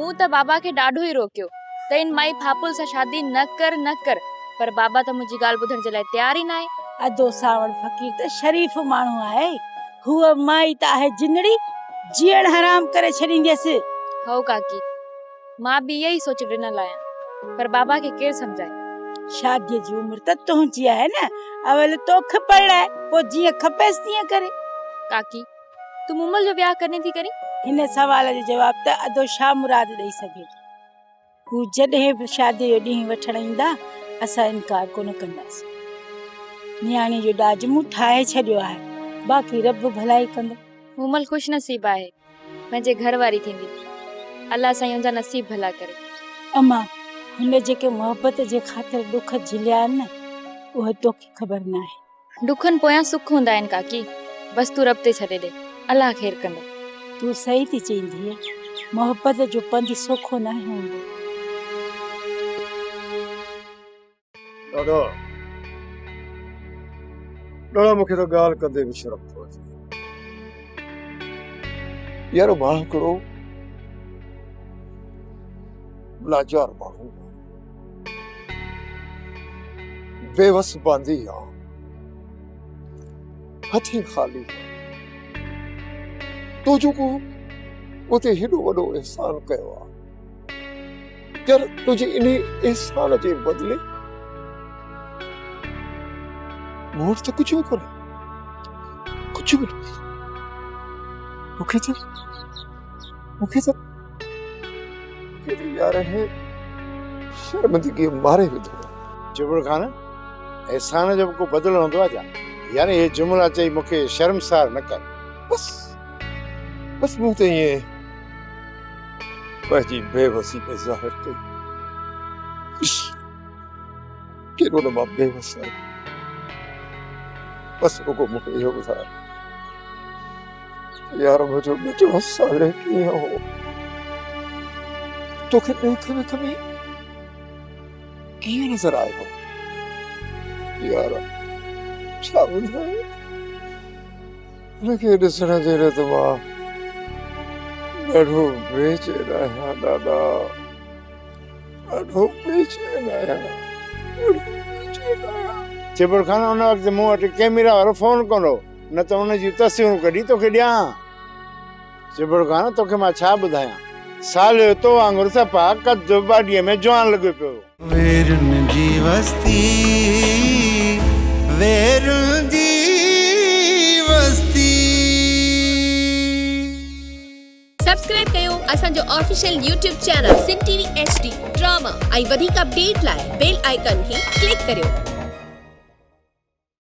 मूं त बाबा के ॾाढो ई रोकियो त इन माई फापुल सां शादी न कर, पर बाबा त मुंहिंजी ॻाल्हि ॿुधण जे लाइ तयार ई न आहे। अदो सावण फकीर त शरीफ माण्हू आहे, हुअ माई त आहे जिनड़ी, जीअण हराम करे छॾींदसि। हो काकी, मां बि इहा ई सोच ॾिनल आहियां, पर बाबा खे केरु सम्झाए। शादीअ जी उम्र त तुंहिंजी आहे न, अवल तोखे पढ़ाए, पोइ जीअं खपेसि तीअं करे। काकी, तूं मुमल जो ब्याह कॾहिं थी करी? हिन सवाल जो जवाब त अदो छा मुराद ॾेई सघे। हू जॾहिं बि शादी जो ॾींहुं वठण ईंदा, असां इनकार कोन कंदासीं। न्याणी जो ॾाज मूं ठाहे छॾियो आहे, बाक़ी रब भलाई कंदो। मुमल खुश नसीब आहे, पंहिंजे घर वारी थींदी। अल्लाह साईं उनजा नसीब भला करे। अम्मा, हुन जेके मोहब्बत जे ख़ातिर दुख झिलिया आहिनि न, उहे तोखे ख़बर न आहे। दुखनि पोयां सुख हूंदा आहिनि काकी, बस तूं रब ते छॾे ॾे, अल्लाह ख़ैर कंदो। तूं सही थी चईंदी, मोहब्बत जो पंध सोखो न हूंदो। ॾाढा मूंखे त ॻाल्हि कंदे बि शर्म थो अचे। यार मां हिकिड़ो लाचार माण्हू, बेवस बांदी आहियां, हथें ख़ाली। तो जेको उते हेॾो वॾो एहसान कयो आहे, यार तुंहिंजे इन एहसान जे बदिले मूं वटि त कुझु बि कोन्हे, कुझु बि न। मूंखे त यार है शर्मिंदगी मारे विधो। जुबड़ खान, एहसान जो को बदलो हूंदो आहे छा? यानी ये जुमला चई मूंखे शर्मसार न कर। बस मूं त ईअं पंहिंजी बेवसी में ज़ाहिर कई। कहिड़ो न मां बेवस आहियां, बस रुगो मूंखे इहो ॿुधाए यार मुंहिंजो मिठो सावरे कीअं हो? तोखे ॾेख वेख में कीअं नज़र आयो यार? छा ॿुधाए, हुनखे ॾिसण जे लाइ त मां ॾाढो बेचैन आहियां, ॾाढो बेचैन आहियां। जुबड़ खान, उन वक़्तु मूं वटि कैमरा वारो फोन कोन हो, न त उन जी तस्वीरूं कढी तोखे ॾियां। जुबड़ खान, तोखे मां छा ॿुधायां, साल जो तो वांगुरु सफ़ा कद जो बाडीअ में जवान लॻो पियो। वेरुन जी वस्ती, वेरुन जी वस्ती। सब्सक्राइब कयो असांजो official YouTube channel Sindh TV HD drama ऐं वधीक अपडेट लाइ बेल आइकन खे क्लिक करियो।